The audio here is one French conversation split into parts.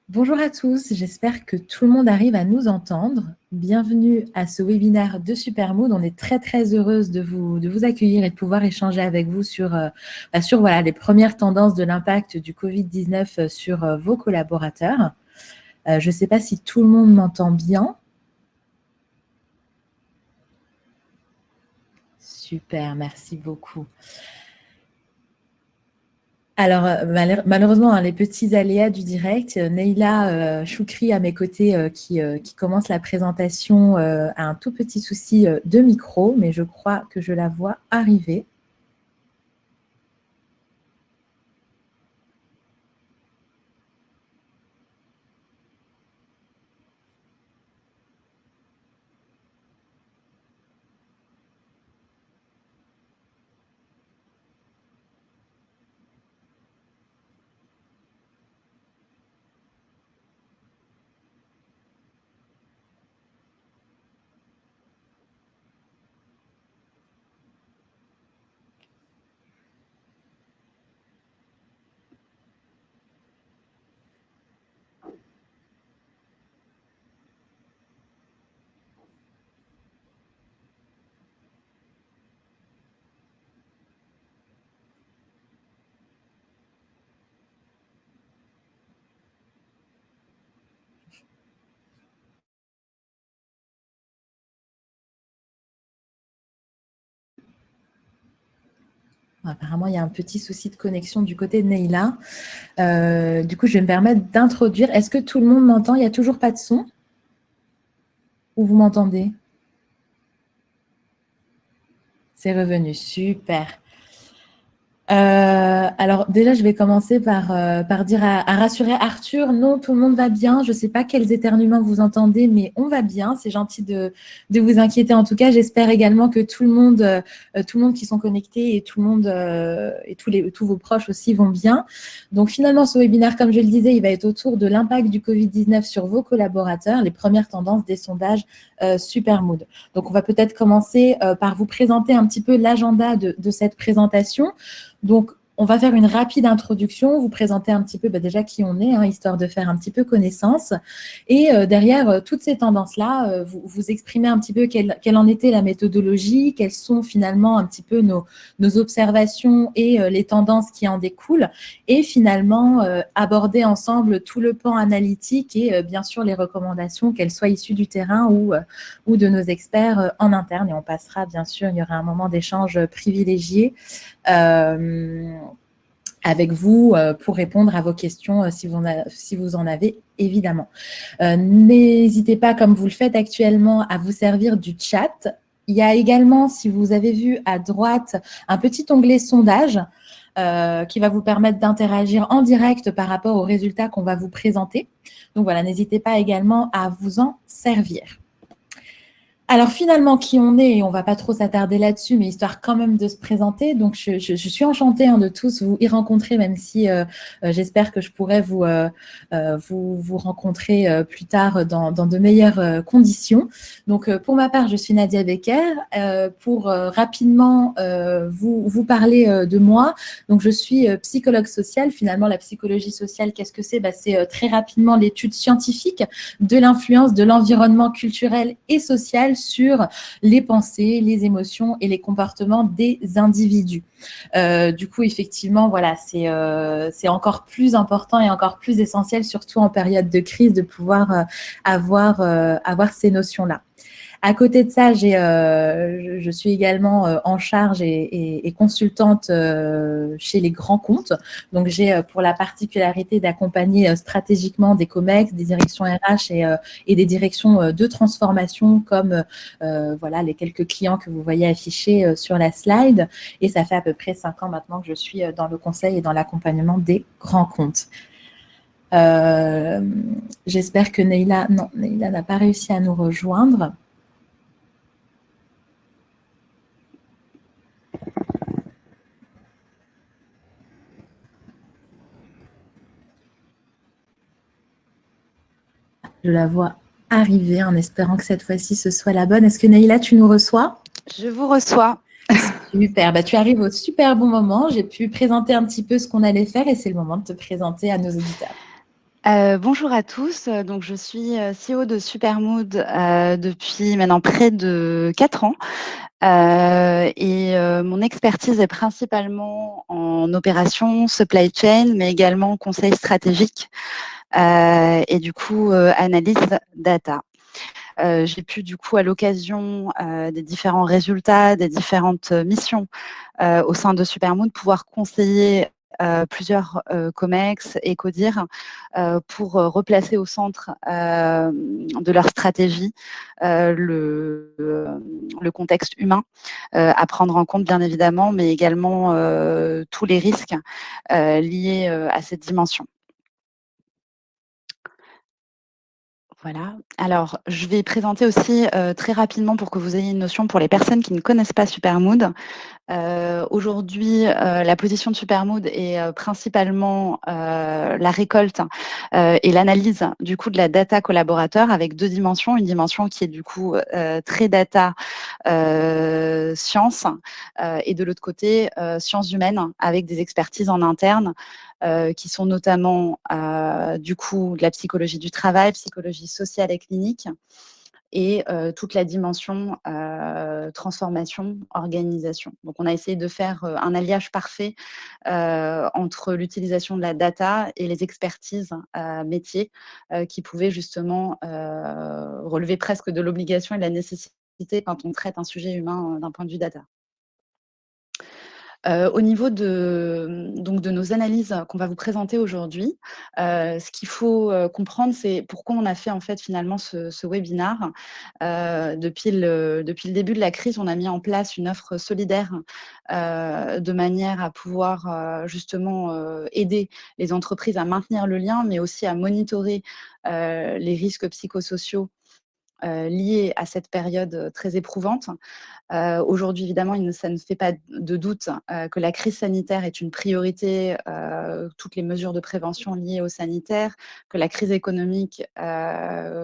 Bonjour à tous, j'espère que tout le monde arrive à nous entendre. Bienvenue à ce webinaire de Supermood. On est très heureuse de vous accueillir et de pouvoir échanger avec vous sur voilà, les premières tendances de l'impact du Covid-19 sur vos collaborateurs. Je ne sais pas si tout le monde m'entend bien. Super, merci beaucoup. Alors, malheureusement, hein, les petits aléas du direct, Neila Choukri à mes côtés qui commence la présentation a un tout petit souci de micro, mais je crois que je la vois arriver. Apparemment, il y a un petit souci de connexion du côté de Neila. Du coup, je vais me permettre d'introduire. Est-ce que tout le monde m'entend? Il n'y a toujours pas de son? Ou vous m'entendez? C'est revenu, super. Alors déjà, je vais commencer par dire à rassurer Arthur, non, tout le monde va bien. Je ne sais pas quels éternuements vous entendez, mais on va bien. C'est gentil de vous inquiéter. En tout cas, j'espère également que tout le monde qui sont connectés et tout le monde et tous vos proches aussi vont bien. Donc finalement, ce webinaire, comme je le disais, il va être autour de l'impact du Covid-19 sur vos collaborateurs, les premières tendances des sondages Supermood. Donc on va peut-être commencer par vous présenter un petit peu l'agenda de cette présentation. Donc, on va faire une rapide introduction, vous présenter un petit peu déjà qui on est, hein, histoire de faire un petit peu connaissance. Et derrière toutes ces tendances-là, vous exprimer un petit peu quelle en était la méthodologie, quelles sont finalement un petit peu nos observations et les tendances qui en découlent. Et finalement, aborder ensemble tout le pan analytique et bien sûr les recommandations, qu'elles soient issues du terrain ou de nos experts en interne. Et on passera, bien sûr, il y aura un moment d'échange privilégié avec vous pour répondre à vos questions si vous en avez, évidemment. N'hésitez pas, comme vous le faites actuellement, à vous servir du chat. Il y a également, si vous avez vu à droite, un petit onglet sondage qui va vous permettre d'interagir en direct par rapport aux résultats qu'on va vous présenter. Donc voilà, n'hésitez pas également à vous en servir. Alors finalement, qui on est, et on ne va pas trop s'attarder là-dessus, mais histoire quand même de se présenter. Donc je suis enchantée de tous vous y rencontrer, même si j'espère que je pourrai vous rencontrer plus tard dans de meilleures conditions. Donc pour ma part, je suis Nadia Becker. Pour rapidement vous parler de moi, donc je suis psychologue sociale. Finalement, la psychologie sociale, qu'est-ce que c'est? C'est très rapidement l'étude scientifique de l'influence de l'environnement culturel et social sur les pensées, les émotions et les comportements des individus. Du coup, effectivement, voilà, c'est encore plus important et encore plus essentiel, surtout en période de crise, de pouvoir avoir ces notions-là. À côté de ça, je suis également en charge et consultante chez les grands comptes. Donc, j'ai pour la particularité d'accompagner stratégiquement des COMEX, des directions RH et des directions de transformation comme voilà, les quelques clients que vous voyez affichés sur la slide. Et ça fait à peu près 5 ans maintenant que je suis dans le conseil et dans l'accompagnement des grands comptes. J'espère que Neila n'a pas réussi à nous rejoindre. Je la vois arriver en espérant que cette fois-ci ce soit la bonne. Est-ce que Neila, tu nous reçois? Je vous reçois. Super, tu arrives au super bon moment. J'ai pu présenter un petit peu ce qu'on allait faire et c'est le moment de te présenter à nos auditeurs. Bonjour à tous, donc je suis, CEO de Supermood, depuis maintenant près de 4 ans, mon expertise est principalement en opérations, supply chain, mais également conseil stratégique, et du coup, analyse data. J'ai pu du coup à l'occasion, des différents résultats, des différentes missions, au sein de Supermoon, pouvoir conseiller plusieurs COMEX et CODIR pour replacer au centre de leur stratégie le contexte humain à prendre en compte, bien évidemment, mais également tous les risques liés à cette dimension. Voilà. Alors, je vais présenter aussi très rapidement pour que vous ayez une notion pour les personnes qui ne connaissent pas Supermood. Aujourd'hui, la position de Supermood est principalement la récolte et l'analyse du coup de la data collaborateur avec deux dimensions. Une dimension qui est du coup très data sciences et de l'autre côté sciences humaines avec des expertises en interne qui sont notamment du coup de la psychologie du travail, psychologie sociale et clinique et toute la dimension transformation, organisation. Donc, on a essayé de faire un alliage parfait entre l'utilisation de la data et les expertises métiers qui pouvaient justement relever presque de l'obligation et de la nécessité quand on traite un sujet humain d'un point de vue data. Au niveau donc de nos analyses qu'on va vous présenter aujourd'hui, ce qu'il faut comprendre, c'est pourquoi on a fait en fait finalement ce webinaire. Depuis le début de la crise, on a mis en place une offre solidaire de manière à pouvoir justement aider les entreprises à maintenir le lien, mais aussi à monitorer les risques psychosociaux liés à cette période très éprouvante. Aujourd'hui, évidemment, ça ne fait pas de doute que la crise sanitaire est une priorité, toutes les mesures de prévention liées au sanitaire, que la crise économique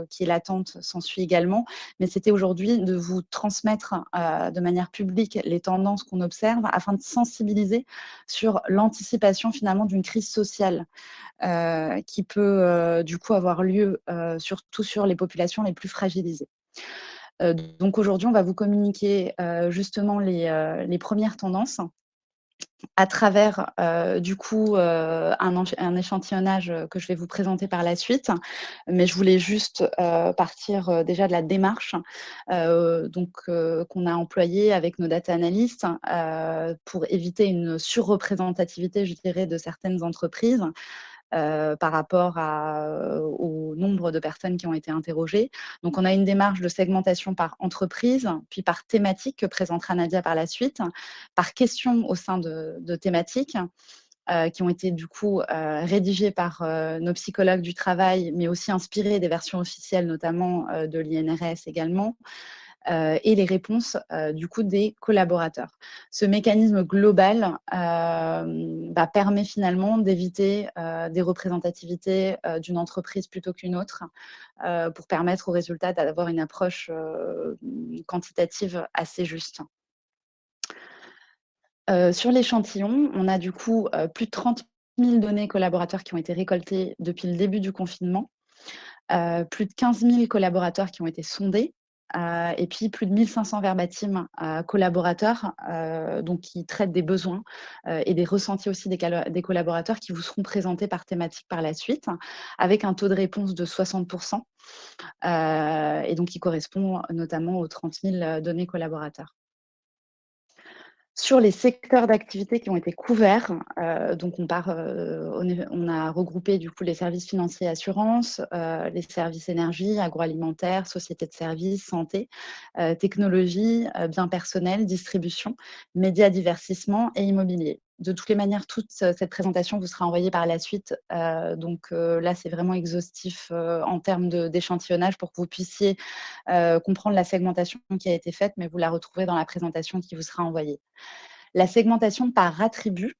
qui est latente s'ensuit également. Mais c'était aujourd'hui de vous transmettre de manière publique les tendances qu'on observe afin de sensibiliser sur l'anticipation finalement d'une crise sociale qui peut du coup avoir lieu surtout sur les populations les plus fragilisées. Donc aujourd'hui, on va vous communiquer justement les premières tendances à travers du coup un échantillonnage que je vais vous présenter par la suite. Mais je voulais juste partir déjà de la démarche qu'on a employée avec nos data analysts pour éviter une surreprésentativité, je dirais, de certaines entreprises par rapport au nombre de personnes qui ont été interrogées. Donc, on a une démarche de segmentation par entreprise, puis par thématique que présentera Nadia par la suite, par question au sein de thématiques. Qui ont été du coup rédigées par nos psychologues du travail, mais aussi inspirées des versions officielles, notamment de l'INRS également, et les réponses du coup des collaborateurs. Ce mécanisme global permet finalement d'éviter des représentativités d'une entreprise plutôt qu'une autre pour permettre aux résultats d'avoir une approche quantitative assez juste. Sur l'échantillon, on a du coup plus de 30 000 données collaborateurs qui ont été récoltées depuis le début du confinement, plus de 15 000 collaborateurs qui ont été sondés, et puis plus de 1 500 verbatim collaborateurs donc qui traitent des besoins et des ressentis aussi des collaborateurs qui vous seront présentés par thématique par la suite, avec un taux de réponse de 60 et donc qui correspond notamment aux 30 000 données collaborateurs. Sur les secteurs d'activité qui ont été couverts, donc on a regroupé du coup les services financiers et assurances, les services énergie, agroalimentaire, sociétés de services, santé, technologie, biens personnels, distribution, médias, divertissement et immobilier. De toutes les manières, toute cette présentation vous sera envoyée par la suite. Là, c'est vraiment exhaustif en termes d'échantillonnage pour que vous puissiez comprendre la segmentation qui a été faite, mais vous la retrouvez dans la présentation qui vous sera envoyée. La segmentation par attribut,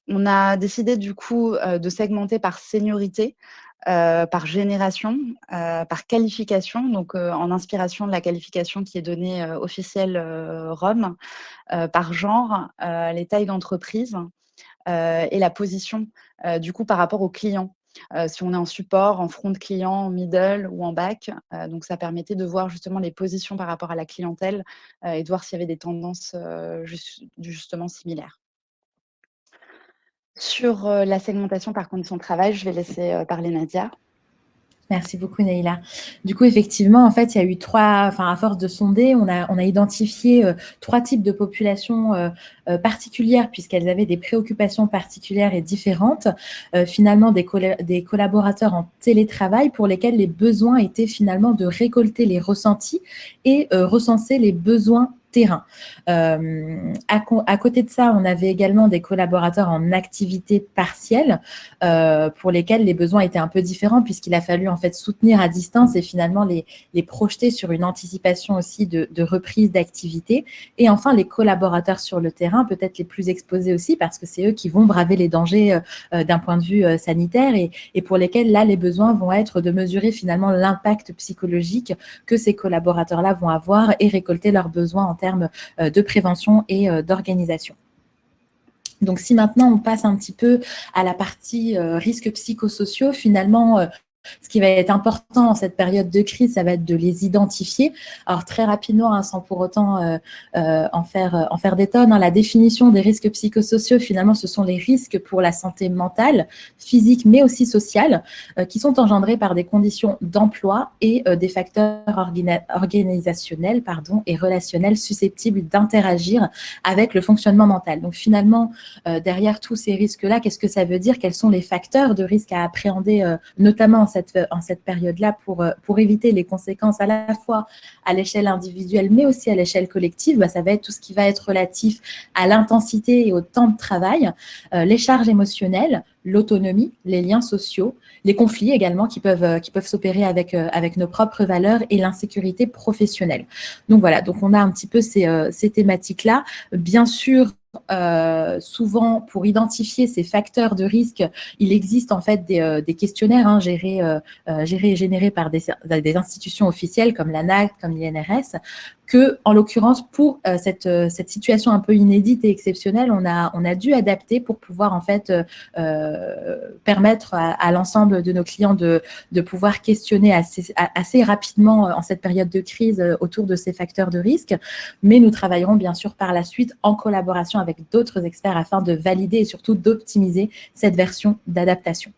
on a décidé du coup de segmenter par seniorité, par génération, par qualification, donc en inspiration de la qualification qui est donnée officielle ROM, par genre, les tailles d'entreprise et la position du coup par rapport aux clients. si on est en support, en front client, en middle ou en back. Donc ça permettait de voir justement les positions par rapport à la clientèle, et de voir s'il y avait des tendances, justement similaires. Sur, la segmentation par conditions de travail, je vais laisser, parler Nadia. Merci beaucoup Naïla. Du coup, effectivement, en fait, il y a eu à force de sonder, on a identifié 3 types de populations particulières puisqu'elles avaient des préoccupations particulières et différentes. Finalement, des collaborateurs en télétravail pour lesquels les besoins étaient finalement de récolter les ressentis et recenser les besoins terrain. À côté de ça, on avait également des collaborateurs en activité partielle pour lesquels les besoins étaient un peu différents puisqu'il a fallu en fait soutenir à distance et finalement les projeter sur une anticipation aussi de reprise d'activité. Et enfin, les collaborateurs sur le terrain, peut-être les plus exposés aussi parce que c'est eux qui vont braver les dangers d'un point de vue sanitaire et pour lesquels là, les besoins vont être de mesurer finalement l'impact psychologique que ces collaborateurs-là vont avoir et récolter leurs besoins en termes de prévention et d'organisation. Donc, si maintenant on passe un petit peu à la partie risques psychosociaux, finalement, ce qui va être important en cette période de crise, ça va être de les identifier. Alors très rapidement, sans pour autant en faire des tonnes, la définition des risques psychosociaux, finalement, ce sont les risques pour la santé mentale, physique, mais aussi sociale, qui sont engendrés par des conditions d'emploi et des facteurs organisationnels et relationnels susceptibles d'interagir avec le fonctionnement mental. Donc finalement, derrière tous ces risques-là, qu'est-ce que ça veut dire? Quels sont les facteurs de risque à appréhender, notamment en cette période-là pour éviter les conséquences à la fois à l'échelle individuelle mais aussi à l'échelle collective? Ça va être tout ce qui va être relatif à l'intensité et au temps de travail, les charges émotionnelles, l'autonomie, les liens sociaux, les conflits également qui peuvent s'opérer avec nos propres valeurs et l'insécurité professionnelle. Donc voilà, donc on a un petit peu ces thématiques-là. Bien sûr, souvent, pour identifier ces facteurs de risque, il existe en fait des questionnaires gérés et générés par des institutions officielles comme l'ANACT, comme l'INRS, que, en l'occurrence, pour cette situation un peu inédite et exceptionnelle, on a dû adapter pour pouvoir en fait permettre à l'ensemble de nos clients de pouvoir questionner assez rapidement en cette période de crise autour de ces facteurs de risque. Mais nous travaillerons bien sûr par la suite en collaboration avec d'autres experts afin de valider et surtout d'optimiser cette version d'adaptation.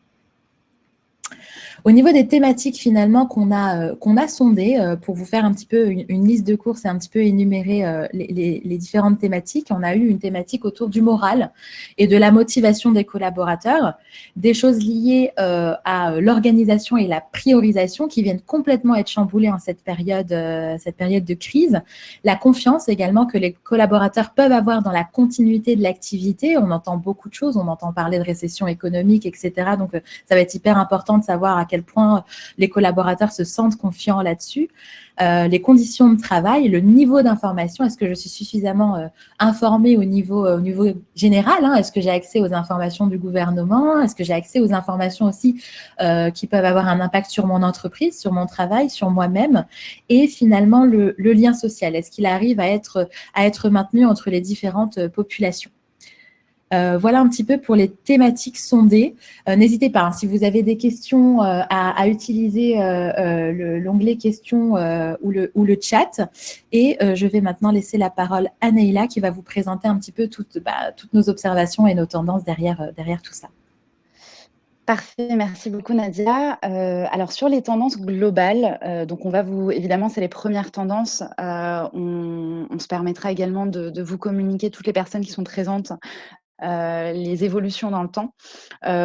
Au niveau des thématiques finalement qu'on a sondées, pour vous faire un petit peu une liste de courses et un petit peu énumérer les différentes thématiques, on a eu une thématique autour du moral et de la motivation des collaborateurs, des choses liées à l'organisation et la priorisation qui viennent complètement être chamboulées en cette période de crise, la confiance également que les collaborateurs peuvent avoir dans la continuité de l'activité. On entend beaucoup de choses, on entend parler de récession économique, etc. Donc, ça va être hyper important de savoir à quel point les collaborateurs se sentent confiants là-dessus. Les conditions de travail, le niveau d'information, est-ce que je suis suffisamment informée au niveau général, est-ce que j'ai accès aux informations du gouvernement, est-ce que j'ai accès aux informations aussi qui peuvent avoir un impact sur mon entreprise, sur mon travail, sur moi-même, et finalement le lien social, est-ce qu'il arrive à être maintenu entre les différentes populations? Voilà un petit peu pour les thématiques sondées. N'hésitez pas, si vous avez des questions, à utiliser l'onglet questions ou le chat. Et je vais maintenant laisser la parole à Neila qui va vous présenter un petit peu toutes nos observations et nos tendances derrière tout ça. Parfait, merci beaucoup Nadia. Alors sur les tendances globales, donc évidemment, c'est les premières tendances. On se permettra également de vous communiquer, toutes les personnes qui sont présentes, les évolutions dans le temps.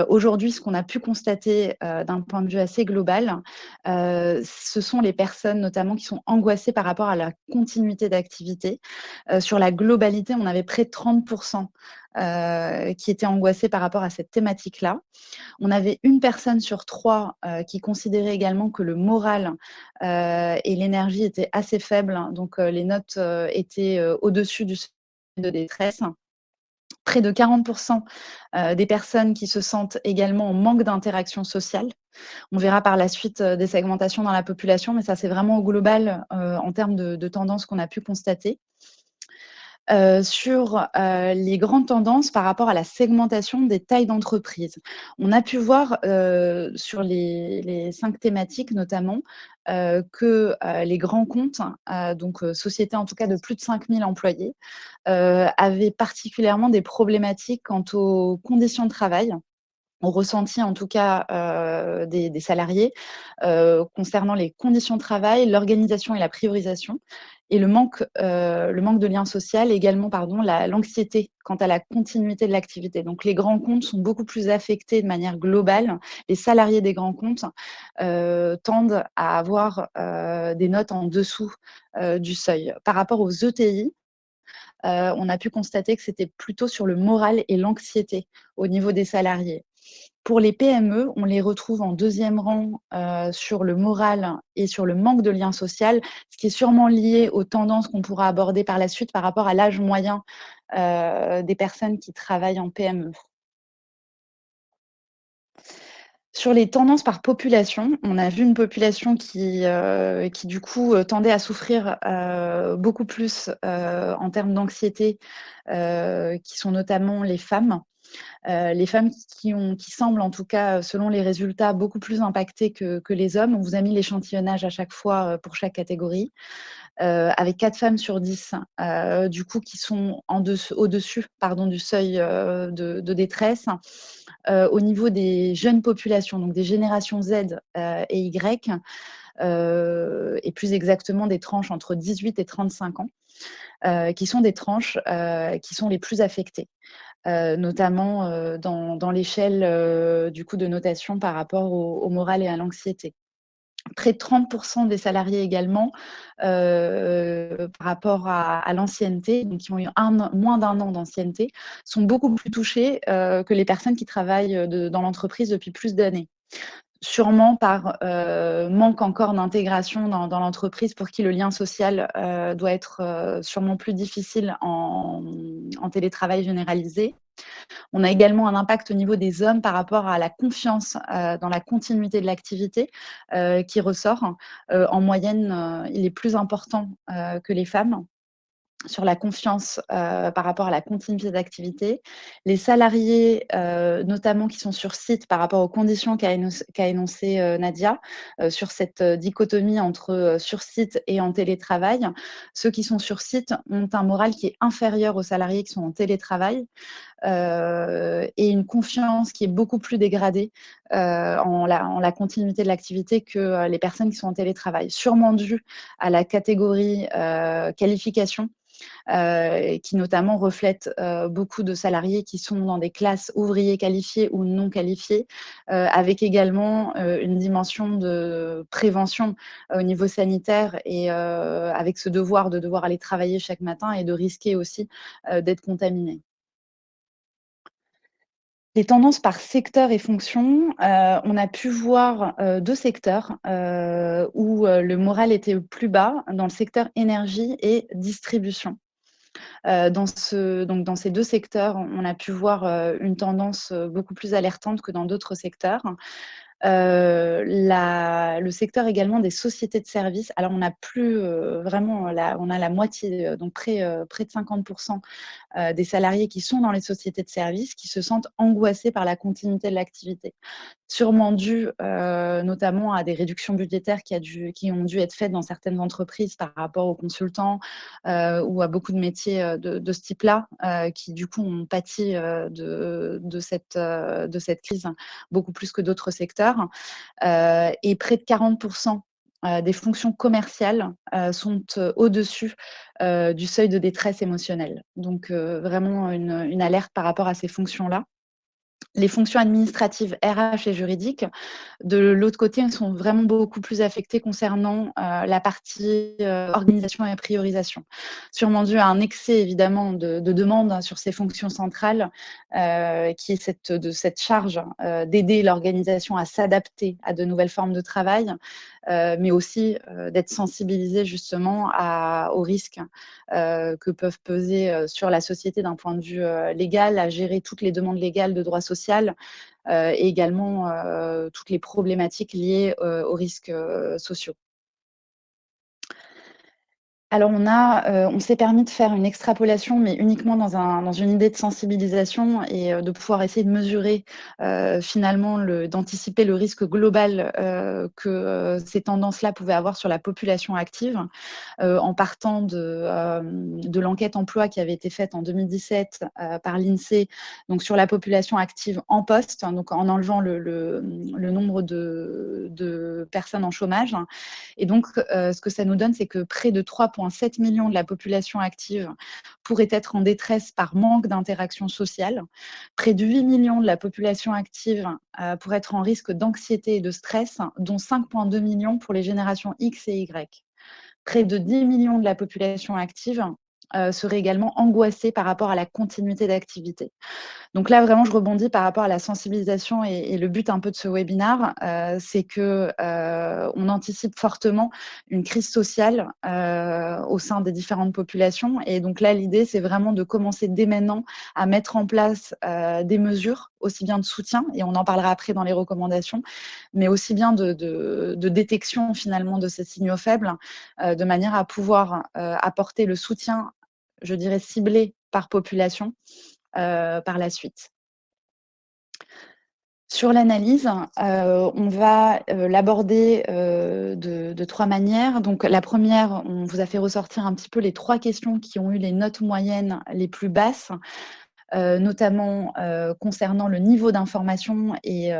Aujourd'hui, ce qu'on a pu constater d'un point de vue assez global, ce sont les personnes notamment qui sont angoissées par rapport à la continuité d'activité. Sur la globalité, on avait près de 30% qui étaient angoissés par rapport à cette thématique-là. On avait une personne sur 3 qui considérait également que le moral et l'énergie étaient assez faibles, donc les notes étaient au-dessus du seuil de détresse. Près de 40% des personnes qui se sentent également en manque d'interaction sociale. On verra par la suite des segmentations dans la population, mais ça, c'est vraiment au global en termes de tendances qu'on a pu constater. Sur, les grandes tendances par rapport à la segmentation des tailles d'entreprise. On a pu voir, sur les 5 thématiques notamment, que, les grands comptes, donc sociétés en tout cas de plus de 5 000 employés, avaient particulièrement des problématiques quant aux conditions de travail. On ressentit en tout cas, des salariés, concernant les conditions de travail, l'organisation et la priorisation et le manque de lien social et également, pardon, l'anxiété quant à la continuité de l'activité. Donc les grands comptes sont beaucoup plus affectés de manière globale. Les salariés des grands comptes, tendent à avoir, des notes en dessous, du seuil. Par rapport aux ETI, on a pu constater que c'était plutôt sur le moral et l'anxiété au niveau des salariés. Pour les PME, on les retrouve en deuxième rang, sur le moral et sur le manque de lien social, ce qui est sûrement lié aux tendances qu'on pourra aborder par la suite par rapport à l'âge moyen, des personnes qui travaillent en PME. Sur les tendances par population, on a vu une population qui du coup, tendait à souffrir, beaucoup plus, en termes d'anxiété, qui sont notamment les femmes. Les femmes qui semblent en tout cas, selon les résultats, beaucoup plus impactées que les hommes. On vous a mis l'échantillonnage à chaque fois, pour chaque catégorie, avec 4 femmes sur 10, du coup qui sont au-dessus, pardon, du seuil, de détresse. Au niveau des jeunes populations, donc des générations Z, et Y, et plus exactement des tranches entre 18 et 35 ans, qui sont des tranches, qui sont les plus affectées. Notamment, dans l'échelle, du coup de notation par rapport au moral et à l'anxiété. Près de 30 des salariés également, par rapport à l'ancienneté, donc qui ont eu moins d'1 an d'ancienneté, sont beaucoup plus touchés, que les personnes qui travaillent, dans l'entreprise depuis plus d'années. Sûrement par, manque encore d'intégration dans l'entreprise pour qui le lien social, doit être, sûrement plus difficile en télétravail généralisé. On a également un impact au niveau des hommes par rapport à la confiance, dans la continuité de l'activité, qui ressort. En moyenne, il est plus important, que les femmes sur la confiance, par rapport à la continuité d'activité. Les salariés, notamment qui sont sur site par rapport aux conditions qu'a énoncé, Nadia, sur cette, dichotomie entre, sur site et en télétravail. Ceux qui sont sur site ont un moral qui est inférieur aux salariés qui sont en télétravail, et une confiance qui est beaucoup plus dégradée, en la continuité de l'activité que, les personnes qui sont en télétravail. Sûrement dû à la catégorie, qualification, qui notamment reflète, beaucoup de salariés qui sont dans des classes ouvriers qualifiés ou non qualifiés, avec également, une dimension de prévention, au niveau sanitaire et avec ce devoir de devoir aller travailler chaque matin et de risquer aussi, d'être contaminé. Les tendances par secteur et fonction, on a pu voir, 2 secteurs, où, le moral était le plus bas, dans le secteur énergie et distribution. Dans ces 2 secteurs, on a pu voir, une tendance, beaucoup plus alertante que dans d'autres secteurs. Le secteur également des sociétés de services, alors on n'a plus, vraiment on a la moitié, donc près de 50 des salariés qui sont dans les sociétés de services, qui se sentent angoissés par la continuité de l'activité. Sûrement dû, notamment à des réductions budgétaires qui ont dû être faites dans certaines entreprises par rapport aux consultants, ou à beaucoup de métiers, de ce type-là, qui du coup ont pâti, de cette crise beaucoup plus que d'autres secteurs. Et près de 40 des fonctions commerciales, sont, au-dessus, du seuil de détresse émotionnelle. Donc vraiment une alerte par rapport à ces fonctions-là. Les fonctions administratives, RH et juridiques, de l'autre côté, elles sont vraiment beaucoup plus affectées concernant, la partie, organisation et priorisation. Sûrement dû à un excès évidemment de demandes sur ces fonctions centrales, qui est cette charge, d'aider l'organisation à s'adapter à de nouvelles formes de travail, mais aussi, d'être sensibilisé justement aux risques, que peuvent peser, sur la société d'un point de vue, légal, à gérer toutes les demandes légales de droit social, et également, toutes les problématiques liées, aux risques, sociaux. Alors on s'est permis de faire une extrapolation, mais uniquement dans une idée de sensibilisation et de pouvoir essayer de mesurer, finalement d'anticiper le risque global, que, ces tendances-là pouvaient avoir sur la population active. En partant de l'enquête emploi qui avait été faite en 2017 par l'INSEE, donc sur la population active en poste, hein, donc en enlevant le nombre de personnes en chômage. Et donc, ce que ça nous donne, c'est que près de 3,7 millions de la population active pourrait être en détresse par manque d'interaction sociale. Près de 8 millions de la population active pourrait être en risque d'anxiété et de stress, dont 5,2 millions pour les générations X et Y. Près de 10 millions de la population active serait également angoissée par rapport à la continuité d'activité. Donc là, vraiment, je rebondis par rapport à la sensibilisation et le but un peu de ce webinaire, c'est que on anticipe fortement une crise sociale au sein des différentes populations. Et donc là, l'idée, c'est vraiment de commencer dès maintenant à mettre en place des mesures, aussi bien de soutien, et on en parlera après dans les recommandations, mais aussi bien de détection finalement de ces signaux faibles, de manière à pouvoir apporter le soutien, je dirais, ciblé par population par la suite. Sur l'analyse, on va l'aborder de 3 manières. Donc la première, on vous a fait ressortir un petit peu les 3 questions qui ont eu les notes moyennes les plus basses. Notamment concernant le niveau d'information et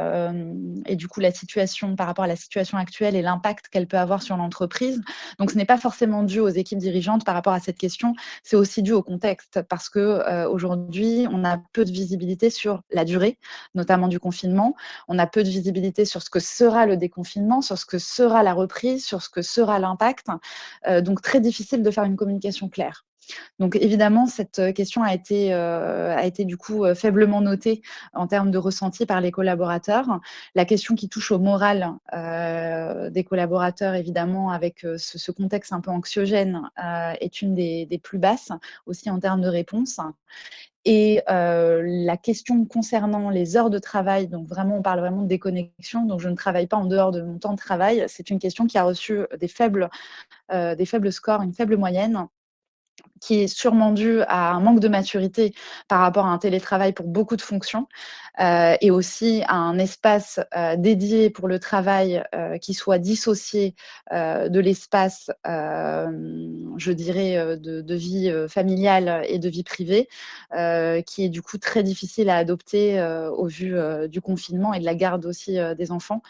du coup la situation par rapport à la situation actuelle et l'impact qu'elle peut avoir sur l'entreprise. Donc ce n'est pas forcément dû aux équipes dirigeantes par rapport à cette question, c'est aussi dû au contexte parce que aujourd'hui on a peu de visibilité sur la durée, notamment du confinement. On a peu de visibilité sur ce que sera le déconfinement, sur ce que sera la reprise, sur ce que sera l'impact. Donc très difficile de faire une communication claire. Donc évidemment, cette question a été du coup faiblement notée en termes de ressenti par les collaborateurs. La question qui touche au moral des collaborateurs, évidemment, avec ce contexte un peu anxiogène, est une des plus basses, aussi en termes de réponse. Et la question concernant les heures de travail, donc vraiment, on parle vraiment de déconnexion, donc je ne travaille pas en dehors de mon temps de travail, c'est une question qui a reçu des faibles scores, une faible moyenne, qui est sûrement dû à un manque de maturité par rapport à un télétravail pour beaucoup de fonctions et aussi à un espace dédié pour le travail qui soit dissocié de l'espace, je dirais, de vie familiale et de vie privée, qui est du coup très difficile à adopter au vu du confinement et de la garde aussi des enfants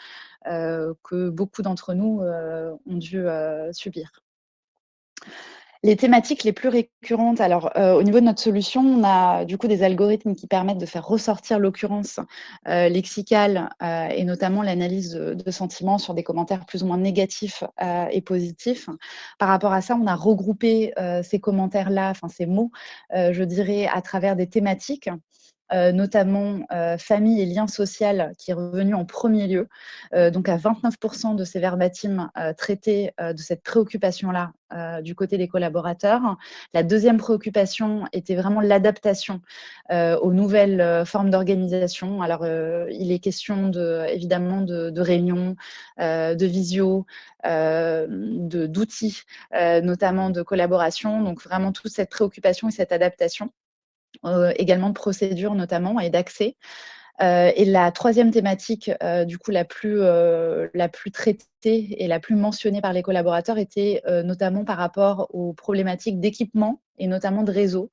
que beaucoup d'entre nous ont dû subir. Les thématiques les plus récurrentes, alors, au niveau de notre solution, on a du coup des algorithmes qui permettent de faire ressortir l'occurrence, lexicale, et notamment l'analyse de sentiments sur des commentaires plus ou moins négatifs, et positifs. Par rapport à ça, on a regroupé, ces commentaires-là, enfin ces mots, je dirais à travers des thématiques, notamment, famille et lien social qui est revenu en premier lieu. Donc à 29 de ces verbatims, traitaient, de cette préoccupation-là, du côté des collaborateurs. La deuxième préoccupation était vraiment l'adaptation, aux nouvelles, formes d'organisation. Alors, il est question évidemment de réunions, de visio, d'outils, notamment de collaboration. Donc vraiment toute cette préoccupation et cette adaptation. Également de procédures notamment et d'accès. Et la troisième thématique, du coup la plus traitée et la plus mentionnée par les collaborateurs était, notamment par rapport aux problématiques d'équipement et notamment de réseau.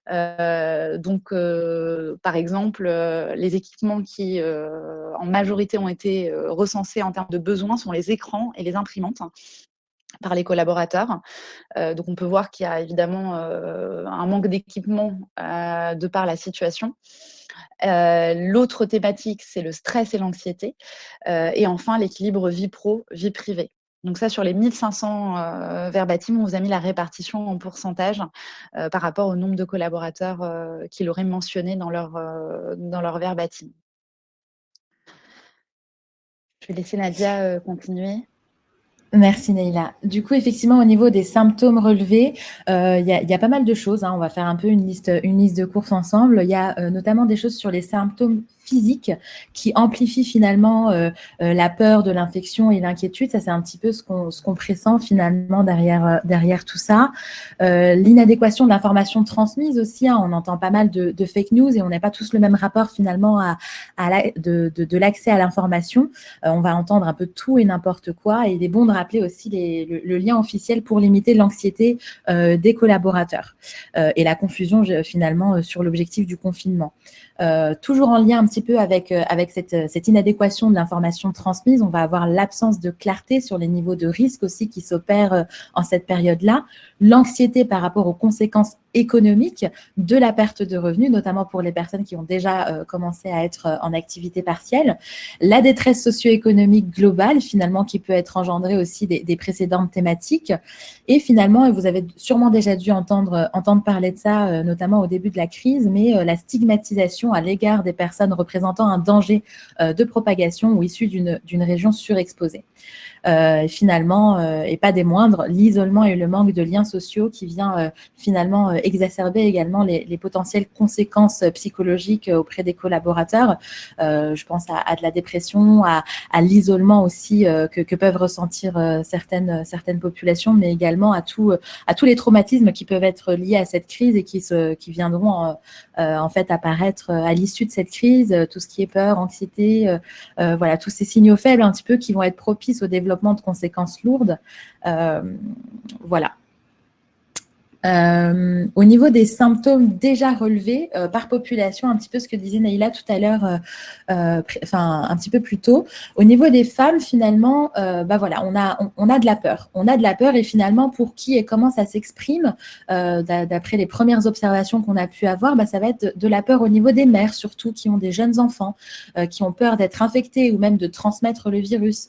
Donc, par exemple, les équipements qui, en majorité ont été, recensés en termes de besoins sont les écrans et les imprimantes par les collaborateurs. Donc on peut voir qu'il y a évidemment, un manque d'équipement, de par la situation. L'autre thématique, c'est le stress et l'anxiété. Et enfin, l'équilibre vie pro, vie privée. Donc ça, sur les 1500 verbatim, on vous a mis la répartition en pourcentage par rapport au nombre de collaborateurs qui l'auraient mentionné dans leur verbatim. Je vais laisser Nadia continuer. Merci Neila. Du coup, effectivement, au niveau des symptômes relevés, il y a pas mal de choses, hein. On va faire un peu une liste de courses ensemble. Il y a notamment des choses sur les symptômes physique qui amplifie finalement la peur de l'infection et l'inquiétude. Ça, c'est un petit peu ce qu'on pressent finalement derrière tout ça. L'inadéquation de l'information transmise aussi, hein, on entend pas mal de fake news et on n'a pas tous le même rapport finalement de l'accès à l'information. On va entendre un peu tout et n'importe quoi, et il est bon de rappeler aussi le lien officiel pour limiter l'anxiété des collaborateurs et la confusion finalement sur l'objectif du confinement. Toujours en lien un petit peu avec cette inadéquation de l'information transmise, on va avoir l'absence de clarté sur les niveaux de risque aussi qui s'opèrent en cette période-là, l'anxiété par rapport aux conséquences économiques de la perte de revenus, notamment pour les personnes qui ont déjà commencé à être en activité partielle, la détresse socio-économique globale finalement qui peut être engendrée aussi des précédentes thématiques, et finalement, et vous avez sûrement déjà dû entendre parler de ça, notamment au début de la crise, mais la stigmatisation à l'égard des personnes représentant un danger de propagation ou issues d'une région surexposée. Finalement, et pas des moindres, l'isolement et le manque de liens sociaux qui vient finalement exacerber également les potentielles conséquences psychologiques auprès des collaborateurs. Je pense à de la dépression, à l'isolement aussi que peuvent ressentir certaines populations, mais également à tous les traumatismes qui peuvent être liés à cette crise et qui viendront en fait apparaître à l'issue de cette crise, tout ce qui est peur, anxiété, voilà, tous ces signaux faibles un petit peu qui vont être propices au développement de conséquences lourdes. Voilà. Au niveau des symptômes déjà relevés par population, un petit peu ce que disait Naïla tout à l'heure, un petit peu plus tôt. Au niveau des femmes, finalement, voilà, on a de la peur. On a de la peur, et finalement, pour qui et comment ça s'exprime, d'après les premières observations qu'on a pu avoir, ça va être de la peur au niveau des mères, surtout qui ont des jeunes enfants, qui ont peur d'être infectées ou même de transmettre le virus.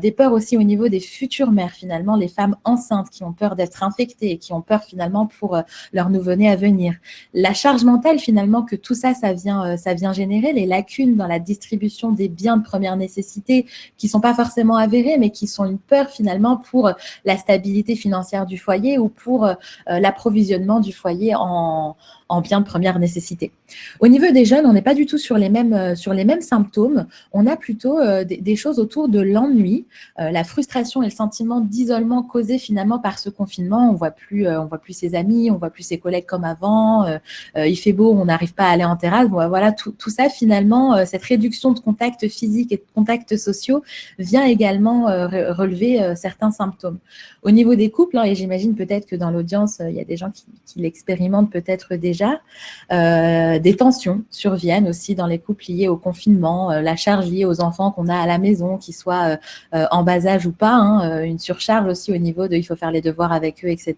Des peurs aussi au niveau des futures mères, finalement, les femmes enceintes qui ont peur d'être infectées et qui ont peur finalement pour leur nouveau-né à venir. La charge mentale finalement que tout ça vient générer, les lacunes dans la distribution des biens de première nécessité qui ne sont pas forcément avérées, mais qui sont une peur finalement pour la stabilité financière du foyer ou pour l'approvisionnement du foyer en biens de première nécessité. Au niveau des jeunes, on n'est pas du tout sur les mêmes symptômes. On a plutôt des choses autour de l'ennui, la frustration et le sentiment d'isolement causé finalement par ce confinement. On voit plus ses amis, on voit plus ses collègues comme avant. Il fait beau, on n'arrive pas à aller en terrasse. Bon, voilà, tout ça finalement, cette réduction de contacts physiques et de contacts sociaux vient également relever certains symptômes. Au niveau des couples, et j'imagine peut-être que dans l'audience, il y a des gens qui l'expérimentent peut-être déjà, des tensions surviennent aussi dans les couples liés au confinement, la charge liée aux enfants qu'on a à la maison, qu'ils soient en bas âge ou pas, une surcharge aussi au niveau de il faut faire les devoirs avec eux, etc.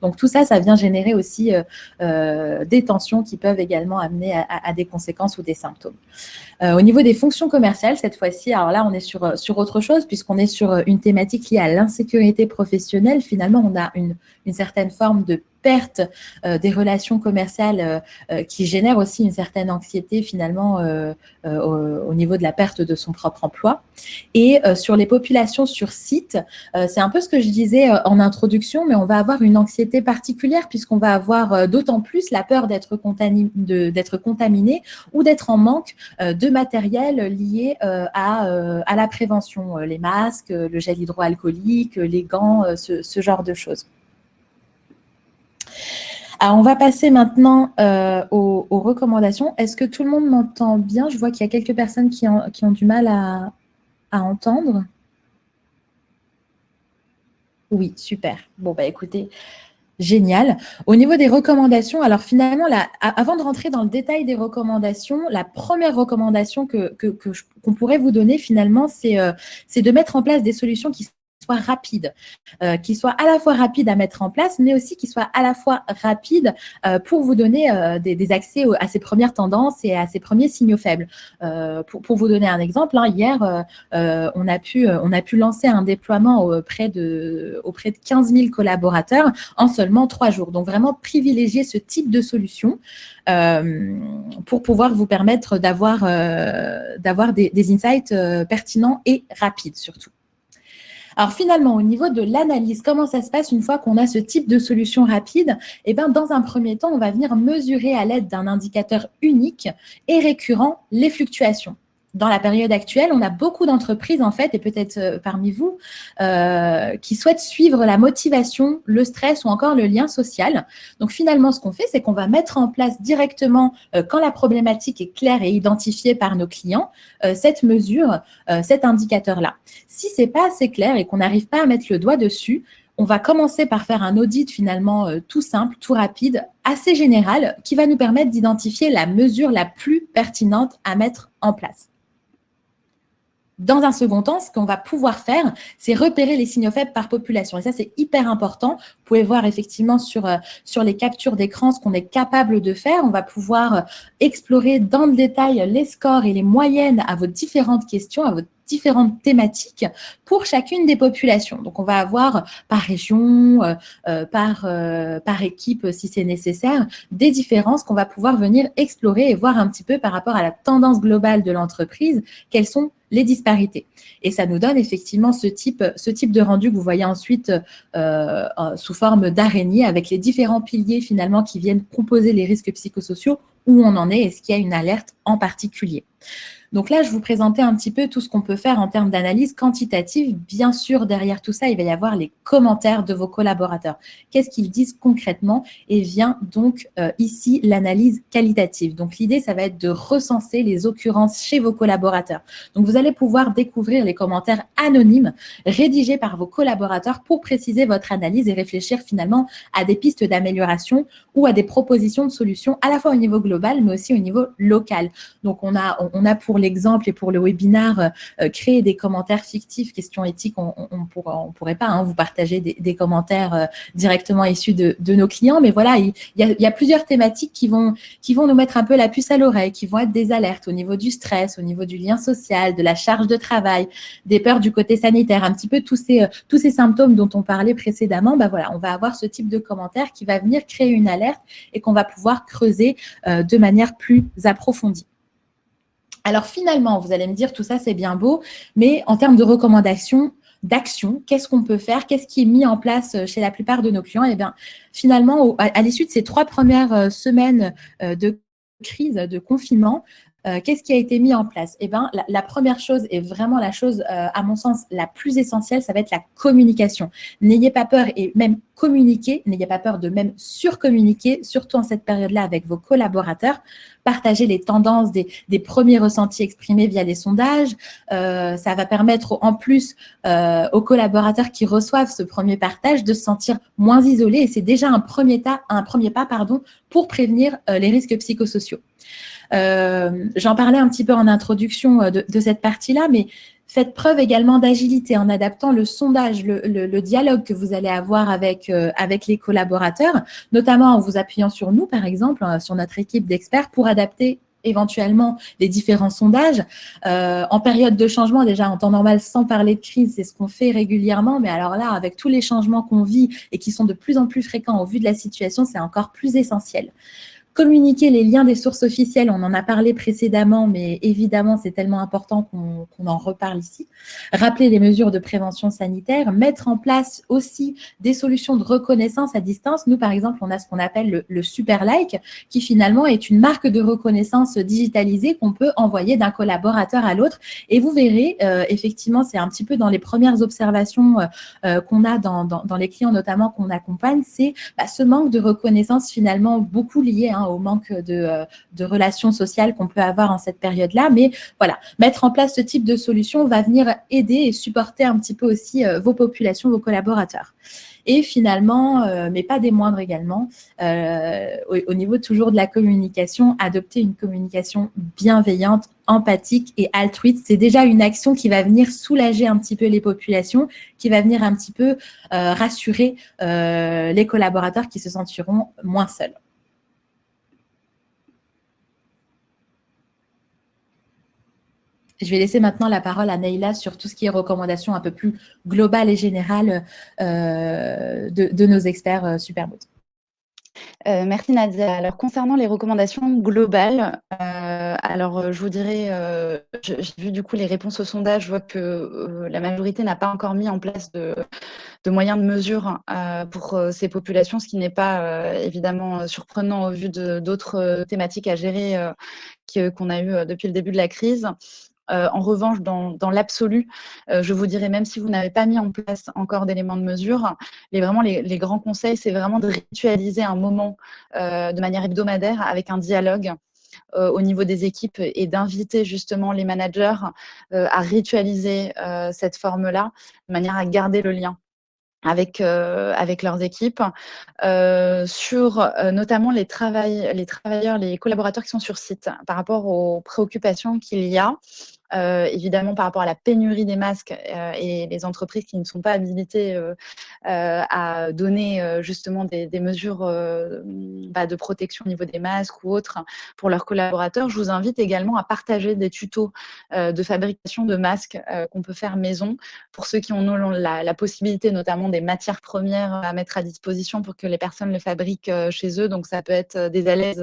Donc tout ça, ça vient générer aussi des tensions qui peuvent également amener à des conséquences ou des symptômes. Au niveau des fonctions commerciales, cette fois-ci, alors là, on est sur autre chose, puisqu'on est sur une thématique liée à l'insécurité professionnelle. Finalement, on a une certaine forme de perte des relations commerciales qui génère aussi une certaine anxiété finalement au niveau de la perte de son propre emploi. Et sur les populations sur site, c'est un peu ce que je disais en introduction, mais on va avoir une anxiété particulière puisqu'on va avoir d'autant plus la peur d'être contaminé ou d'être en manque de matériel lié à la prévention, les masques, le gel hydroalcoolique, les gants, ce genre de choses. Alors, on va passer maintenant aux recommandations. Est-ce que tout le monde m'entend bien? Je vois qu'il y a quelques personnes qui ont du mal à entendre. Oui, super. Bon, écoutez, génial. Au niveau des recommandations, alors finalement, avant de rentrer dans le détail des recommandations, la première recommandation qu'on pourrait vous donner finalement, c'est de mettre en place des solutions qui soient rapides, qui soient à la fois rapides à mettre en place, mais aussi qui soient à la fois rapides pour vous donner des accès à ces premières tendances et à ces premiers signaux faibles. Pour vous donner un exemple, hier, on a pu lancer un déploiement auprès de 15 000 collaborateurs en seulement 3 jours. Donc, vraiment privilégier ce type de solution pour pouvoir vous permettre d'avoir des insights pertinents et rapides surtout. Alors finalement, au niveau de l'analyse, comment ça se passe une fois qu'on a ce type de solution rapide? Eh bien, dans un premier temps, on va venir mesurer à l'aide d'un indicateur unique et récurrent les fluctuations. Dans la période actuelle, on a beaucoup d'entreprises, en fait, et peut-être parmi vous, qui souhaitent suivre la motivation, le stress ou encore le lien social. Donc finalement, ce qu'on fait, c'est qu'on va mettre en place directement, quand la problématique est claire et identifiée par nos clients, cette mesure, cet indicateur-là. Si ce n'est pas assez clair et qu'on n'arrive pas à mettre le doigt dessus, on va commencer par faire un audit finalement tout simple, tout rapide, assez général, qui va nous permettre d'identifier la mesure la plus pertinente à mettre en place. Dans un second temps, ce qu'on va pouvoir faire, c'est repérer les signaux faibles par population. Et ça, c'est hyper important. Vous pouvez voir effectivement sur les captures d'écran ce qu'on est capable de faire. On va pouvoir explorer dans le détail les scores et les moyennes à vos différentes questions, à vos différentes thématiques pour chacune des populations. Donc, on va avoir par région, par équipe, si c'est nécessaire, des différences qu'on va pouvoir venir explorer et voir un petit peu par rapport à la tendance globale de l'entreprise, quelles sont les disparités. Et ça nous donne effectivement ce type de rendu que vous voyez ensuite sous forme d'araignée avec les différents piliers finalement qui viennent composer les risques psychosociaux, où on en est, est-ce qu'il y a une alerte en particulier. Donc là, je vous présentais un petit peu tout ce qu'on peut faire en termes d'analyse quantitative. Bien sûr, derrière tout ça, il va y avoir les commentaires de vos collaborateurs. Qu'est-ce qu'ils disent concrètement? Et vient donc ici l'analyse qualitative. Donc l'idée, ça va être de recenser les occurrences chez vos collaborateurs. Donc vous allez pouvoir découvrir les commentaires anonymes rédigés par vos collaborateurs pour préciser votre analyse et réfléchir finalement à des pistes d'amélioration ou à des propositions de solutions à la fois au niveau global, mais aussi au niveau local. Donc on a pour l'exemple et pour le webinaire, créer des commentaires fictifs, questions éthiques, on pourrait pas vous partager des commentaires directement issus de nos clients, mais voilà, il y a plusieurs thématiques qui vont nous mettre un peu la puce à l'oreille, qui vont être des alertes au niveau du stress, au niveau du lien social, de la charge de travail, des peurs du côté sanitaire, un petit peu tous ces symptômes dont on parlait précédemment. Voilà, on va avoir ce type de commentaire qui va venir créer une alerte et qu'on va pouvoir creuser de manière plus approfondie. Alors finalement, vous allez me dire, tout ça c'est bien beau, mais en termes de recommandations, d'action, qu'est-ce qu'on peut faire? Qu'est-ce qui est mis en place chez la plupart de nos clients? Eh bien, finalement, à l'issue de ces 3 premières semaines de crise, de confinement, qu'est-ce qui a été mis en place? Eh bien, la première chose, et vraiment la chose, à mon sens, la plus essentielle, ça va être la communication. N'ayez pas peur et même communiquer, n'ayez pas peur de même surcommuniquer, surtout en cette période-là avec vos collaborateurs. Partagez les tendances des premiers ressentis exprimés via les sondages. Ça va permettre en plus aux collaborateurs qui reçoivent ce premier partage de se sentir moins isolés et c'est déjà un premier pas pour prévenir les risques psychosociaux. J'en parlais un petit peu en introduction de cette partie-là, mais faites preuve également d'agilité en adaptant le sondage, le dialogue que vous allez avoir avec les collaborateurs, notamment en vous appuyant sur nous, par exemple, sur notre équipe d'experts, pour adapter éventuellement les différents sondages. En période de changement, déjà en temps normal, sans parler de crise, c'est ce qu'on fait régulièrement, mais alors là, avec tous les changements qu'on vit et qui sont de plus en plus fréquents au vu de la situation, c'est encore plus essentiel. Communiquer les liens des sources officielles, on en a parlé précédemment, mais évidemment, c'est tellement important qu'on en reparle ici. Rappeler les mesures de prévention sanitaire, mettre en place aussi des solutions de reconnaissance à distance. Nous, par exemple, on a ce qu'on appelle le super like, qui finalement est une marque de reconnaissance digitalisée qu'on peut envoyer d'un collaborateur à l'autre. Et vous verrez, effectivement, c'est un petit peu dans les premières observations qu'on a dans les clients, notamment qu'on accompagne, c'est ce manque de reconnaissance finalement beaucoup lié au manque de relations sociales qu'on peut avoir en cette période-là. Mais voilà, mettre en place ce type de solution va venir aider et supporter un petit peu aussi vos populations, vos collaborateurs. Et finalement, mais pas des moindres également, au niveau toujours de la communication, adopter une communication bienveillante, empathique et altruiste. C'est déjà une action qui va venir soulager un petit peu les populations, qui va venir un petit peu rassurer les collaborateurs qui se sentiront moins seuls. Je vais laisser maintenant la parole à Neila sur tout ce qui est recommandations un peu plus globales et générales de nos experts Superbot. Merci Nadia. Alors concernant les recommandations globales, à Alors, je vous dirais, j'ai vu du coup les réponses au sondage. Je vois que, la majorité n'a pas encore mis en place de moyens de mesure, pour, ces populations, ce qui n'est pas, évidemment, surprenant au vu de d'autres, thématiques à gérer, qu'on a eu, depuis le début de la crise. En revanche, dans l'absolu, je vous dirais, même si vous n'avez pas mis en place encore d'éléments de mesure, les grands conseils, c'est vraiment de ritualiser un moment, de manière hebdomadaire avec un dialogue, au niveau des équipes et d'inviter justement les managers, à ritualiser, cette forme-là, de manière à garder le lien avec leurs équipes, sur, notamment les travailleurs, les collaborateurs qui sont sur site, par rapport aux préoccupations qu'il y a. Évidemment par rapport à la pénurie des masques, et les entreprises qui ne sont pas habilitées, à donner, justement des mesures, de protection au niveau des masques ou autres pour leurs collaborateurs. Je vous invite également à partager des tutos, de fabrication de masques, qu'on peut faire maison pour ceux qui en ont la possibilité, notamment des matières premières à mettre à disposition pour que les personnes le fabriquent, chez eux. Donc ça peut être, des alaises,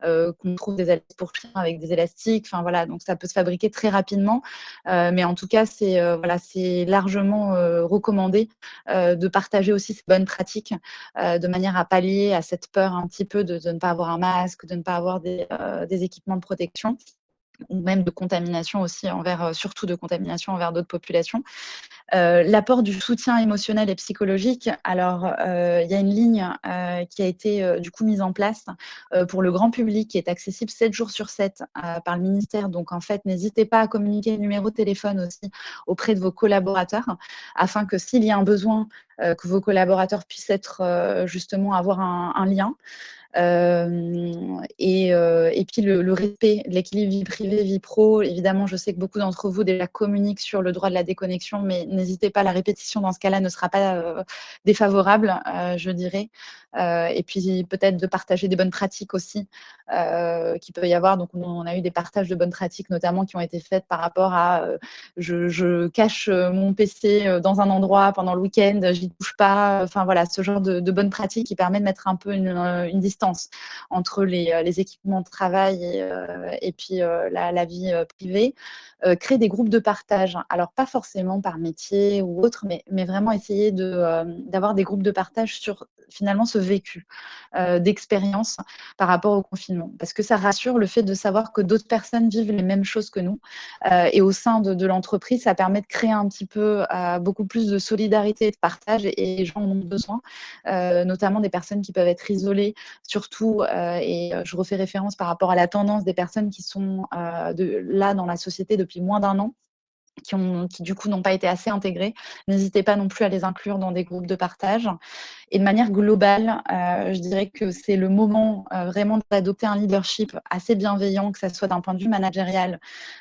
qu'on trouve des alaises pour chiens avec des élastiques. Enfin voilà, donc ça peut se fabriquer très rapidement. Mais en tout cas, c'est largement, recommandé, de partager aussi ces bonnes pratiques, de manière à pallier à cette peur un petit peu de ne pas avoir un masque, de ne pas avoir des équipements de protection ou même de contamination aussi surtout de contamination envers d'autres populations. L'apport du soutien émotionnel et psychologique. Alors, il y a une ligne, qui a été, du coup mise en place, pour le grand public, qui est accessible 7 jours sur 7, par le ministère. Donc en fait, n'hésitez pas à communiquer le numéro de téléphone aussi auprès de vos collaborateurs, afin que s'il y a un besoin, que vos collaborateurs puissent être, justement avoir un lien. Et puis le respect de l'équilibre vie privée, vie pro. Évidemment, je sais que beaucoup d'entre vous déjà communiquent sur le droit de la déconnexion, mais n'hésitez pas, la répétition dans ce cas-là ne sera pas, défavorable, je dirais. Et puis peut-être de partager des bonnes pratiques aussi, qu'il peut y avoir. Donc on a eu des partages de bonnes pratiques notamment qui ont été faites par rapport à, je cache, mon PC, dans un endroit pendant le week-end, j'y touche pas. Enfin voilà, ce genre de bonnes pratiques qui permet de mettre un peu une distance entre les équipements de travail et puis la vie privée. Créer des groupes de partage. Alors pas forcément par métier ou autre, mais vraiment essayer d'avoir des groupes de partage sur finalement ce vécu d'expérience par rapport au confinement. Parce que ça rassure le fait de savoir que d'autres personnes vivent les mêmes choses que nous. Et au sein de l'entreprise, ça permet de créer un petit peu beaucoup plus de solidarité et de partage, et les gens en ont besoin, notamment des personnes qui peuvent être isolées, surtout, et je refais référence par rapport à la tendance des personnes qui sont là dans la société depuis moins d'un an, qui du coup n'ont pas été assez intégrés. N'hésitez pas non plus à les inclure dans des groupes de partage. Et de manière globale, je dirais que c'est le moment vraiment d'adopter un leadership assez bienveillant, que ça soit d'un point de vue managérial,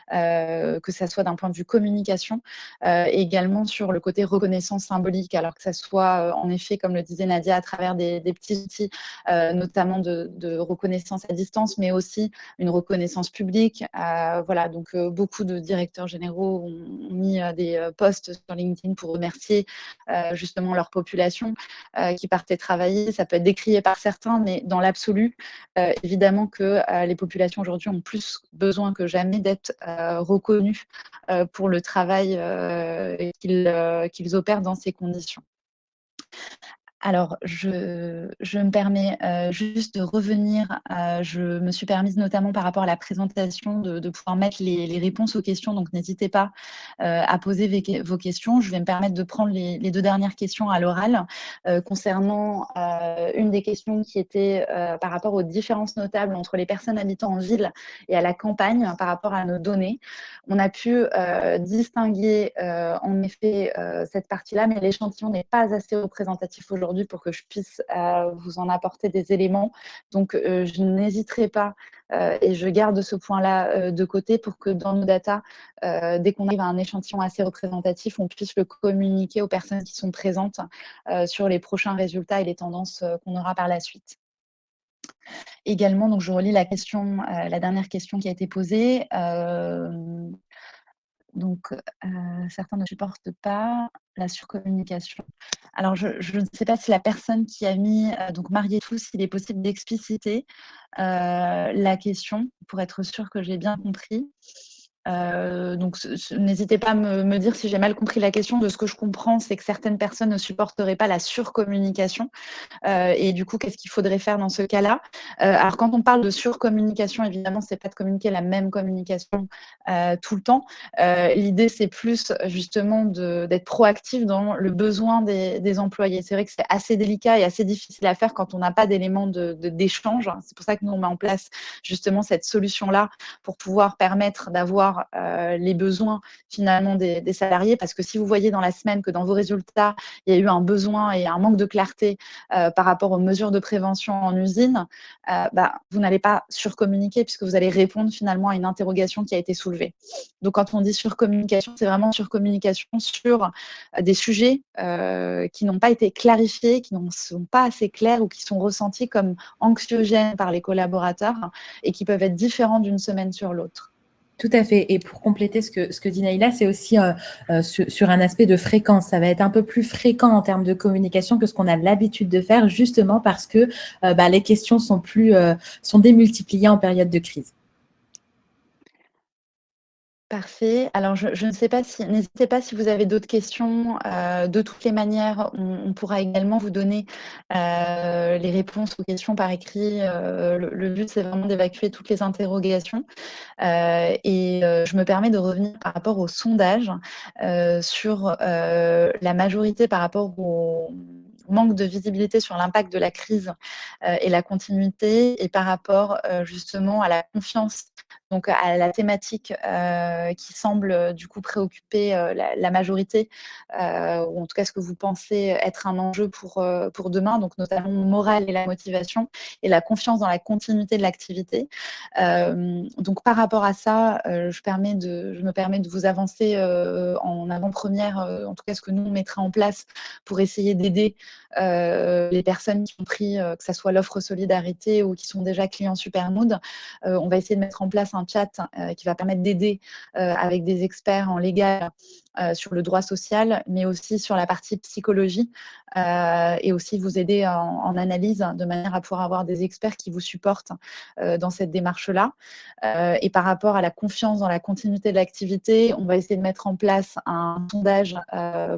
que ça soit d'un point de vue communication, et également sur le côté reconnaissance symbolique. Alors que ça soit, en effet, comme le disait Nadia, à travers des petits outils, notamment de reconnaissance à distance, mais aussi une reconnaissance publique. Voilà, donc beaucoup de directeurs généraux ont mis des posts sur LinkedIn pour remercier justement leur population qui partaient travailler. Ça peut être décrié par certains, mais dans l'absolu, évidemment que les populations aujourd'hui ont plus besoin que jamais d'être reconnues pour le travail qu'ils opèrent dans ces conditions. Alors, je me permets, juste de revenir, je me suis permise notamment par rapport à la présentation de pouvoir mettre les réponses aux questions, donc n'hésitez pas, à poser vos questions. Je vais me permettre de prendre les 2 dernières questions à l'oral, concernant, une des questions qui était, par rapport aux différences notables entre les personnes habitant en ville et à la campagne par rapport à nos données. On a pu, distinguer, en effet, cette partie-là, mais l'échantillon n'est pas assez représentatif aujourd'hui pour que je puisse vous en apporter des éléments. Donc, je n'hésiterai pas, et je garde ce point-là de côté pour que dans nos datas, dès qu'on arrive à un échantillon assez représentatif, on puisse le communiquer aux personnes qui sont présentes sur les prochains résultats et les tendances qu'on aura par la suite. Également, donc je relis la question, la dernière question qui a été posée. Donc, certains ne supportent pas la surcommunication. Alors je ne sais pas si la personne qui a mis, donc mariés tous, il est possible d'expliciter, la question pour être sûre que j'ai bien compris. Donc n'hésitez pas à me dire si j'ai mal compris la question. De ce que je comprends, c'est que certaines personnes ne supporteraient pas la surcommunication. Et du coup, qu'est-ce qu'il faudrait faire dans ce cas-là? Alors quand on parle de surcommunication, évidemment, c'est pas de communiquer la même communication, tout le temps. L'idée, c'est plus justement d'être proactif dans le besoin des employés. C'est vrai que c'est assez délicat et assez difficile à faire quand on n'a pas d'éléments d'échange. C'est pour ça que nous, on met en place justement cette solution-là pour pouvoir permettre d'avoir, les besoins finalement des salariés. Parce que si vous voyez dans la semaine que dans vos résultats, il y a eu un besoin et un manque de clarté, par rapport aux mesures de prévention en usine, vous n'allez pas surcommuniquer puisque vous allez répondre finalement à une interrogation qui a été soulevée. Donc quand on dit surcommunication, c'est vraiment surcommunication sur des sujets qui n'ont pas été clarifiés, qui ne sont pas assez clairs ou qui sont ressentis comme anxiogènes par les collaborateurs et qui peuvent être différents d'une semaine sur l'autre. Tout à fait. Et pour compléter ce que dit Naïla, c'est aussi sur un aspect de fréquence. Ça va être un peu plus fréquent en termes de communication que ce qu'on a l'habitude de faire, justement parce que les questions sont démultipliées en période de crise. Parfait. Alors je ne sais pas si n'hésitez pas si vous avez d'autres questions. De toutes les manières, on pourra également vous donner, les réponses aux questions par écrit. Le but, c'est vraiment d'évacuer toutes les interrogations. Je me permets de revenir par rapport au sondage, sur, la majorité par rapport au manque de visibilité sur l'impact de la crise, et la continuité et par rapport, justement à la confiance, donc à la thématique, qui semble, du coup préoccuper, la majorité, ou en tout cas ce que vous pensez être un enjeu pour demain, donc notamment le moral et la motivation et la confiance dans la continuité de l'activité. Donc par rapport à ça, je me permets de vous avancer, en avant-première, en tout cas ce que nous on mettra en place pour essayer d'aider, les personnes qui ont pris, que ça soit l'offre solidarité ou qui sont déjà clients Supermood. On va essayer de mettre en place un chat, qui va permettre d'aider, avec des experts en légal, sur le droit social, mais aussi sur la partie psychologie, et aussi vous aider en analyse de manière à pouvoir avoir des experts qui vous supportent, dans cette démarche-là. Et par rapport à la confiance dans la continuité de l'activité, on va essayer de mettre en place un sondage,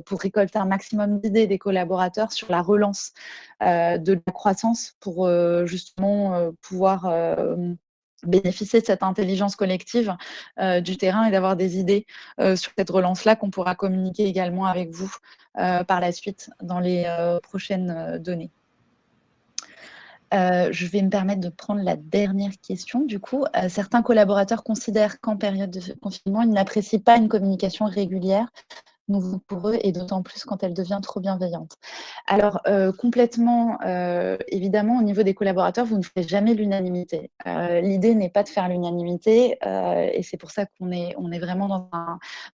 pour récolter un maximum d'idées des collaborateurs sur la relance, de la croissance pour, justement, pouvoir, bénéficier de cette intelligence collective, du terrain et d'avoir des idées, sur cette relance-là qu'on pourra communiquer également avec vous, par la suite dans les, prochaines, données. Je vais me permettre de prendre la dernière question du coup. Certains collaborateurs considèrent qu'en période de confinement, ils n'apprécient pas une communication régulière, nouveau pour eux et d'autant plus quand elle devient trop bienveillante. Alors, complètement, évidemment, au niveau des collaborateurs, vous ne ferez jamais l'unanimité. L'idée n'est pas de faire l'unanimité, et c'est pour ça qu'on est vraiment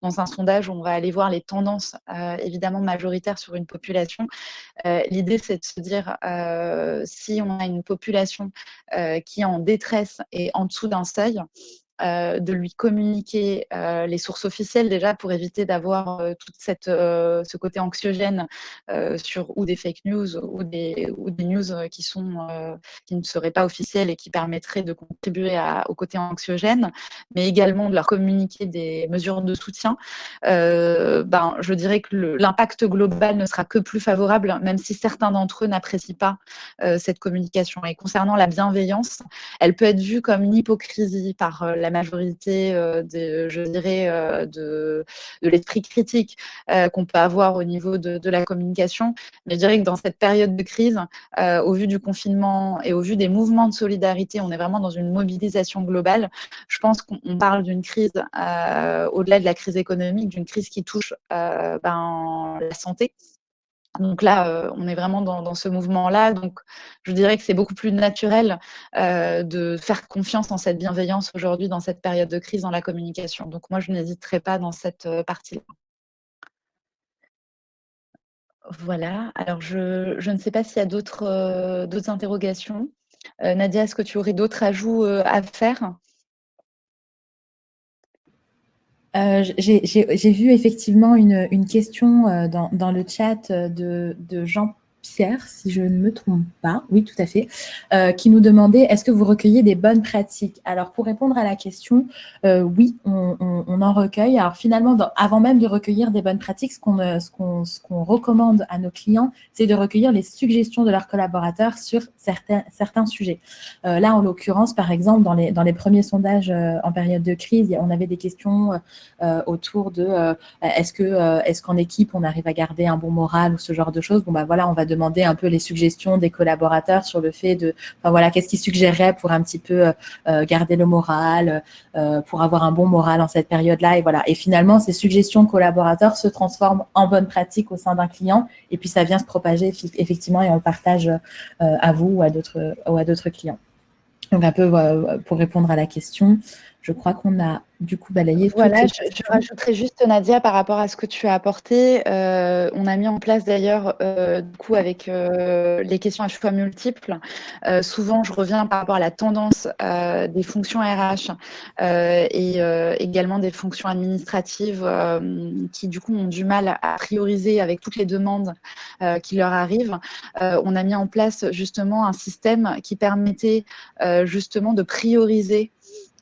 dans un sondage où on va aller voir les tendances, évidemment majoritaires sur une population. L'idée, c'est de se dire, si on a une population, qui est en détresse et en dessous d'un seuil, de lui communiquer, les sources officielles déjà pour éviter d'avoir, toute cette, ce côté anxiogène, sur ou des fake news ou des news, qui ne seraient pas officielles et qui permettraient de contribuer au côté anxiogène, mais également de leur communiquer des mesures de soutien. Je dirais que l'impact global ne sera que plus favorable, même si certains d'entre eux n'apprécient pas, cette communication. Et concernant la bienveillance, elle peut être vue comme une hypocrisie par, la majorité, je dirais, de l'esprit critique, qu'on peut avoir au niveau de la communication. Mais je dirais que dans cette période de crise, au vu du confinement et au vu des mouvements de solidarité, on est vraiment dans une mobilisation globale. Je pense qu'on parle d'une crise, au-delà de la crise économique, d'une crise qui touche, la santé. Donc là, on est vraiment dans ce mouvement-là. Donc je dirais que c'est beaucoup plus naturel, de faire confiance en cette bienveillance aujourd'hui dans cette période de crise dans la communication. Donc moi, je n'hésiterai pas dans cette, partie-là. Voilà, alors je ne sais pas s'il y a d'autres interrogations. Nadia, est-ce que tu aurais d'autres ajouts, à faire? J'ai vu effectivement une question dans le chat de Jean-Pierre, si je ne me trompe pas, oui tout à fait, qui nous demandait est-ce que vous recueillez des bonnes pratiques? Alors pour répondre à la question, oui, on en recueille. Alors finalement, avant même de recueillir des bonnes pratiques, ce qu'on recommande à nos clients, c'est de recueillir les suggestions de leurs collaborateurs sur certains sujets. Là, en l'occurrence, par exemple, dans les premiers sondages en période de crise, on avait des questions autour de est-ce qu'en équipe on arrive à garder un bon moral ou ce genre de choses. Bon bah voilà, on va demander un peu les suggestions des collaborateurs sur le fait de, enfin voilà, qu'est-ce qu'ils suggéraient pour un petit peu garder le moral, pour avoir un bon moral en cette période-là, et voilà. Et finalement, ces suggestions collaborateurs se transforment en bonnes pratiques au sein d'un client, et puis ça vient se propager effectivement, et on le partage à vous ou à d'autres clients. Donc un peu pour répondre à la question, je crois qu'on a du coup balayé toutes Voilà, les je questions. rajouterais juste, Nadia, par rapport à ce que tu as apporté. On a mis en place d'ailleurs, du coup, avec les questions à choix multiples. Souvent, je reviens par rapport à la tendance des fonctions RH et également des fonctions administratives qui, du coup, ont du mal à prioriser avec toutes les demandes qui leur arrivent. On a mis en place justement un système qui permettait justement de prioriser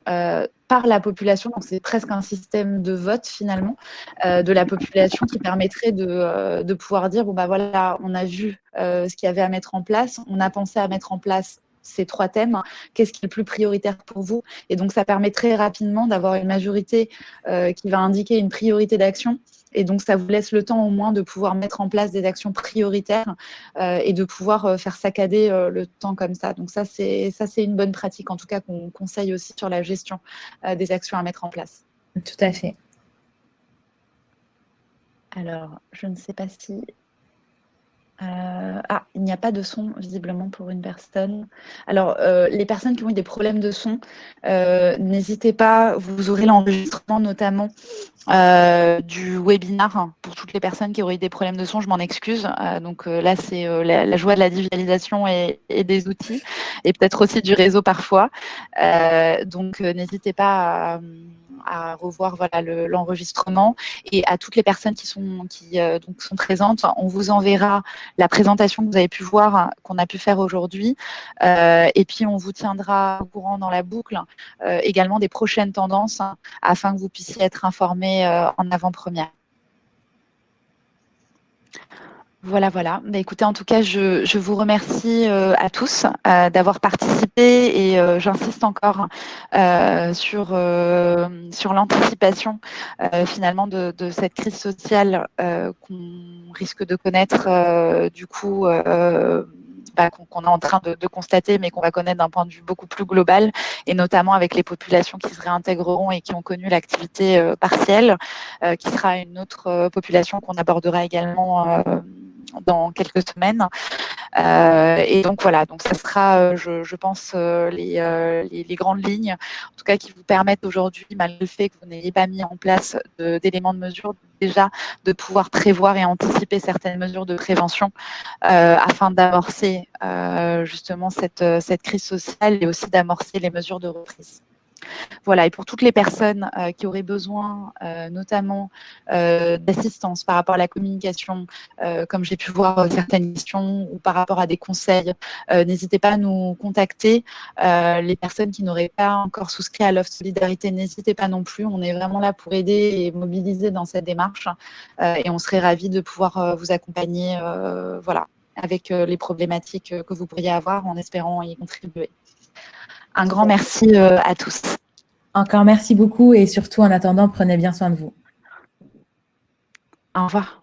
par la population, donc c'est presque un système de vote finalement de la population qui permettrait de pouvoir dire bon bah voilà, on a vu ce qu'il y avait à mettre en place, on a pensé à mettre en place ces 3 thèmes, qu'est-ce qui est le plus prioritaire pour vous? Et donc ça permettrait rapidement d'avoir une majorité qui va indiquer une priorité d'action. Et donc, ça vous laisse le temps au moins de pouvoir mettre en place des actions prioritaires et de pouvoir faire saccader le temps comme ça. Donc, ça, c'est une bonne pratique, en tout cas, qu'on conseille aussi sur la gestion des actions à mettre en place. Tout à fait. Alors, je ne sais pas si... il n'y a pas de son, visiblement, pour une personne. Alors, les personnes qui ont eu des problèmes de son, n'hésitez pas, vous aurez l'enregistrement notamment du webinar pour toutes les personnes qui auraient eu des problèmes de son. Je m'en excuse. Donc là, c'est la joie de la digitalisation et des outils, et peut-être aussi du réseau parfois. Donc, n'hésitez pas à revoir voilà, l'enregistrement. Et à toutes les personnes qui sont présentes, on vous enverra la présentation que vous avez pu voir, qu'on a pu faire aujourd'hui. Et puis, on vous tiendra au courant dans la boucle également des prochaines tendances afin que vous puissiez être informés en avant-première. Voilà, voilà. Bah, écoutez, en tout cas, je vous remercie à tous d'avoir participé, et j'insiste encore sur l'anticipation finalement de cette crise sociale qu'on risque de connaître du coup qu'on est en train de constater, mais qu'on va connaître d'un point de vue beaucoup plus global, et notamment avec les populations qui se réintégreront et qui ont connu l'activité partielle, qui sera une autre population qu'on abordera également dans quelques semaines. Et donc voilà, donc ça sera, je pense, les grandes lignes, en tout cas, qui vous permettent aujourd'hui, malgré le fait que vous n'ayez pas mis en place d'éléments de mesure, déjà de pouvoir prévoir et anticiper certaines mesures de prévention afin d'amorcer justement cette crise sociale, et aussi d'amorcer les mesures de reprise. Voilà, et pour toutes les personnes qui auraient besoin notamment d'assistance par rapport à la communication, comme j'ai pu voir certaines questions, ou par rapport à des conseils, n'hésitez pas à nous contacter. Les personnes qui n'auraient pas encore souscrit à l'offre Solidarité, n'hésitez pas non plus. On est vraiment là pour aider et mobiliser dans cette démarche, et on serait ravis de pouvoir vous accompagner voilà, avec les problématiques que vous pourriez avoir, en espérant y contribuer. Un grand merci à tous. Encore merci beaucoup, et surtout en attendant, prenez bien soin de vous. Au revoir.